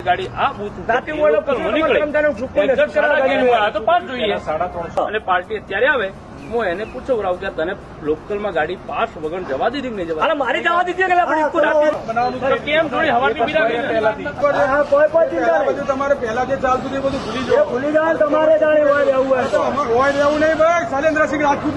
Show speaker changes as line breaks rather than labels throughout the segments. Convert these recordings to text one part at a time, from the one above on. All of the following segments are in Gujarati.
ગાડી આ બૂથ તો પાસ જોઈએ અને પાર્ટી અત્યારે આવે હું એને પૂછવરાવ કે તને લોકલમાં ગાડી પાસ વગર જવા દીધી નહીં જવા મારી જવા દીધી કેમ થોડી હવાથી
તમારે પહેલા જે ચાલતું એ બધું ભૂલી જાઓ તમારે જાણે હોય રહેવું નહીં ભાઈ શૈલેન્દ્રસિંહ રાજપૂત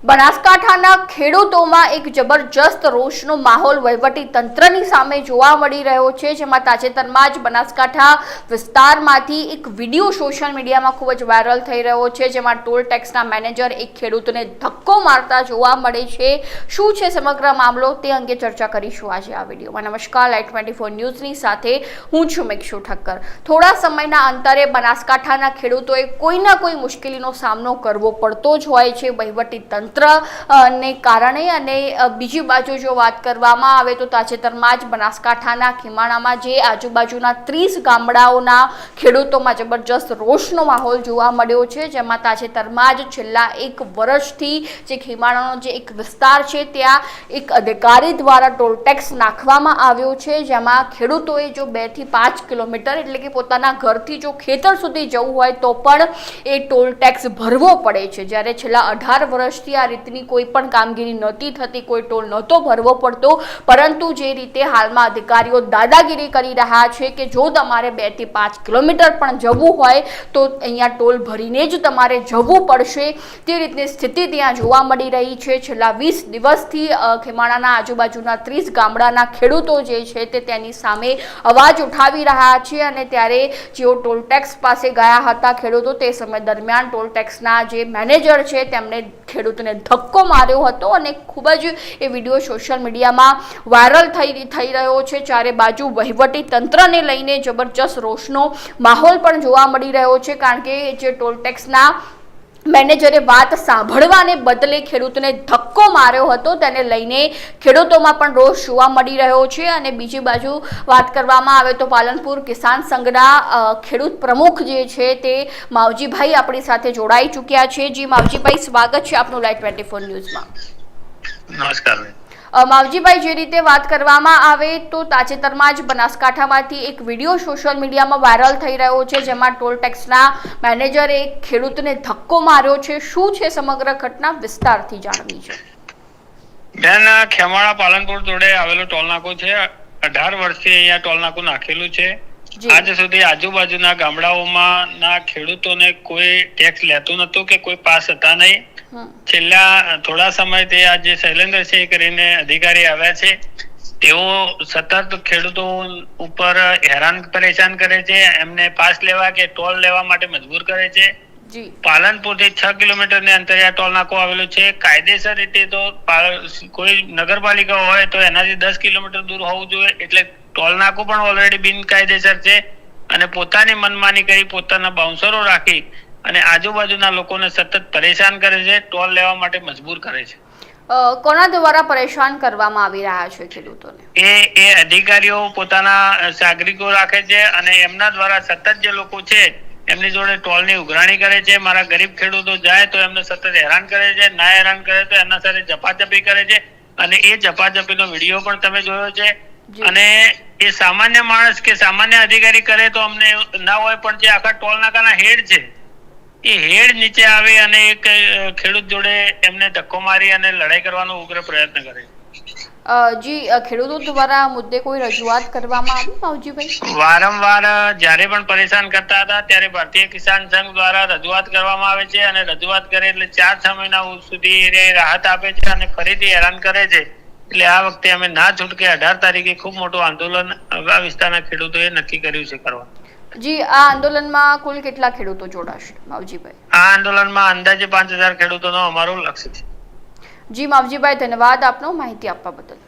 બનાસકાંઠાના ખેડૂતોમાં એક જબરજસ્ત રોષનો માહોલ વહીવટી તંત્રની સામે જોવા મળી રહ્યો છે, જેમાં તાજેતરમાં જ બનાસકાંઠા વિસ્તારમાંથી એક વિડીયો સોશિયલ મીડિયામાં ખૂબ જ વાયરલ થઈ રહ્યો છે, જેમાં ટોલ ટેક્સના મેનેજર એક ખેડૂતને ધક્કો મારતા જોવા મળે છે। શું છે સમગ્ર મામલો તે અંગે ચર્ચા કરીશું આજે આ વિડીયોમાં। નમસ્કાર, લાઈટ 24 ન્યૂઝની સાથે હું છું મિક્ષુ ઠક્કર। થોડા સમયના અંતરે બનાસકાંઠાના ખેડૂતોએ કોઈના કોઈ મુશ્કેલીનો સામનો કરવો પડતો જ હોય છે વહીવટી તંત્ર ને કારણે। અને બીજી બાજુ જો વાત કરવામાં આવે તો તાજેતરમાં જ બનાસકાંઠાના ખીમાણામાં જે આજુબાજુના 30 ગામડાઓના ખેડૂતોમાં જબરજસ્ત રોષનો માહોલ જોવા મળ્યો છે, જેમાં તાજેતરમાં જ છેલ્લા 1 વર્ષથી જે ખીમાણાનો જે એક વિસ્તાર છે ત્યાં એક અધિકારી દ્વારા ટોલ ટેક્સ નાખવામાં આવ્યો છે, જેમાં ખેડૂતોએ જો 2 થી 5 કિલોમીટર એટલે કે પોતાના ઘરથી જો ખેતર સુધી જવું હોય તો પણ એ ટોલ ટેક્સ ભરવો પડે છે। જ્યારે છેલ્લા 18 વર્ષથી આ રીતની કોઈ પણ કામગીરી નહોતી થતી, કોઈ ટોલ નહોતો ભરવો પડતો, પરંતુ જે રીતે હાલમાં અધિકારીઓ દાદાગીરી કરી રહ્યા છે કે જો તમારે 2 થી 5 કિલોમીટર પણ જવું હોય તો અહીંયા ટોલ ભરીને જ તમારે જવું પડશે, તે રીતની સ્થિતિ ત્યાં જોવા મળી રહી છે। છેલ્લા 20 દિવસથી ખીમાણાના આજુબાજુના 30 ગામડાના ખેડૂતો જે છે તે તેની સામે અવાજ ઉઠાવી રહ્યા છે। અને ત્યારે જેઓ ટોલ ટેક્સ પાસે ગયા હતા ખેડૂતો, તે સમય દરમિયાન ટોલ ટેક્સના જે મેનેજર છે તેમણે ખેડૂતને ધક્કો માર્યો હતો અને ખૂબ જ એ વિડીયો સોશિયલ મીડિયામાં વાયરલ થઈ રહ્યો છે। ચારે બાજુ વહીવટી તંત્રને લઈને જબરજસ્ત રોષનો માહોલ પણ જોવા મળી રહ્યો છે, કારણ કે જે ટોલ ટેક્સના મેનેજરે વાત સાંભળવાને બદલે ખેડૂતને ધક્કો માર્યો હતો તેને લઈને ખેડૂતોમાં પણ રોષ જોવા મળી રહ્યો છે। અને બીજી બાજુ વાત કરવામાં આવે તો પાલનપુર કિસાન સંઘના ખેડૂત પ્રમુખ જે છે તે માવજીભાઈ આપણી સાથે જોડાઈ ચૂક્યા છે। જી માવજીભાઈ, સ્વાગત છે આપનું લાઈટ 24 ન્યૂઝમાં।
નમસ્કાર
માવજીભાઈ, જે રીતે વાત કરવામાં આવે તો તાજેતરમાં જ બનાસકાંઠામાંથી એક વિડીયો સોશિયલ મીડિયામાં વાયરલ થઈ રહ્યો છે, જેમાં ટોલ ટેક્સના મેનેજરે એક ખેડૂતને ધક્કો માર્યો છે। શું છે સમગ્ર ઘટના, વિસ્તારથી જાણવી છે।
બેન, ખેમાળા પાલનપુર જોડે આવેલો ટોલ નાકો છે। 18 વર્ષથી અહીંયા ટોલ નાકું નાખેલું છે। આજ સુધી આજુબાજુના ગામડાઓમાં ના ખેડૂતોને કોઈ ટેક્સ લેતું નતું કે કોઈ પાસ હતા નહીં। છેલ્લા થોડા સમયથી આ જે શૈલેન્દ્રસિંહ કરીને અધિકારી આવ્યા છે તેઓ સતત ખેડૂતો ઉપર હેરાન પરેશાન કરે છે, એમને પાસ લેવા કે ટોલ લેવા માટે મજબૂર કરે છે। પાલનપુર થી 6 કિલોમીટરની અંતરે આ ટોલ નાકો આવેલું છે। કાયદેસર રીતે તો કોઈ નગરપાલિકા હોય તો એનાથી 10 કિલોમીટર દૂર હોવું જોઈએ, એટલે ટોલ નાકો પણ ઓલરેડી બિનકાયદેસર છે અને પોતાની મનમાની કરી પોતાના બાઉન્સરો રાખી અને આજુબાજુના લોકોને સતત પરેશાન કરે છે, ટોલ લેવા માટે મજબૂર કરે છે।
કોના દ્વારા પરેશાન કરવામાં આવી રહ્યા છે ખેડૂતોને?
એ અધિકારીઓ પોતાના નાગરિકો રાખે છે અને એમના દ્વારા સતત જે લોકો છે એમની જોડે ટોલની ઉઘરાણી કરે છે। મારા ગરીબ ખેડૂતો જાય તો એમને સતત હેરાન કરે છે, ના હેરાન કરે તો એમના સાથે ઝપાઝપી કરે છે અને એ ઝપાઝપીનો વિડીયો પણ તમે જોયો છે। અને એ સામાન્ય માણસ કે સામાન્ય અધિકારી કરે તો અમને ના હોય, પણ જે આખા ટોલ નાકાના હેડ છે એ હેડ નીચે આવે અને એક ખેડૂત જોડે એમને ધક્કો મારી અને લડાઈ કરવાનો ઉગ્ર પ્રયત્ન કરે।
જી, ખેડૂતો દ્વારા મુદ્દે કોઈ રજૂઆત કરવામાં આવી માવજીભાઈ?
વારંવાર જ્યારે પણ પરેશાન કરતા હતા ત્યારે ભારતીય કિસાન સંઘ દ્વારા રજૂઆત કરવામાં આવે છે અને રજૂઆત કરે એટલે 4-6 મહિના સુધી રાહત આપે છે અને ફરીથી હેરાન કરે છે। એટલે આ વખતે અમે ના છૂટકે 18 તારીખે ખૂબ મોટું આંદોલન આ વિસ્તારના ખેડૂતોએ નક્કી કર્યું છે કરવા।
જી, આ આંદોલનમાં કુલ કેટલા ખેડૂતો જોડાશે માવજીભાઈ?
આ આંદોલનમાં અંદાજે 5000 ખેડૂતોનો અમારું લક્ષ્ય છે।
જી માવજીભાઈ, ધન્યવાદ આપનો માહિતી આપવા બદલ।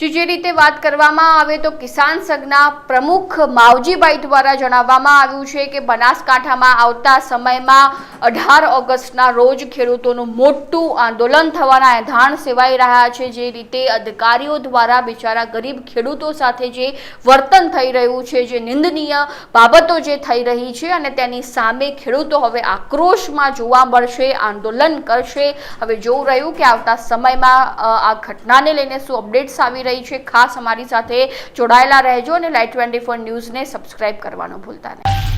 જે રીતે વાત કરવામાં આવે તો કિસાન સંઘના પ્રમુખ માવજીભાઈ દ્વારા જણાવવામાં આવ્યું છે કે બનાસકાંઠામાં આવતા સમયમાં 18 ઓગસ્ટના રોજ ખેડૂતોનું મોટું આંદોલન થવાના એંધાણ સેવાઈ રહ્યા છે। જે રીતે અધિકારીઓ દ્વારા બિચારા ગરીબ ખેડૂતો સાથે જે વર્તન થઈ રહ્યું છે, જે નિંદનીય બાબતો જે થઈ રહી છે અને તેની સામે ખેડૂતો હવે આક્રોશમાં જોવા મળશે, આંદોલન કરશે। હવે જોવું રહ્યું કે આવતા સમયમાં આ ઘટનાને લઈને શું અપડેટ્સ આવી રહી છે। ખાસ અમારી સાથે જોડાયેલા રહેજો અને લાઈવ 24 ન્યૂઝને સબસ્ક્રાઇબ કરવાનું ભૂલતા નહીં।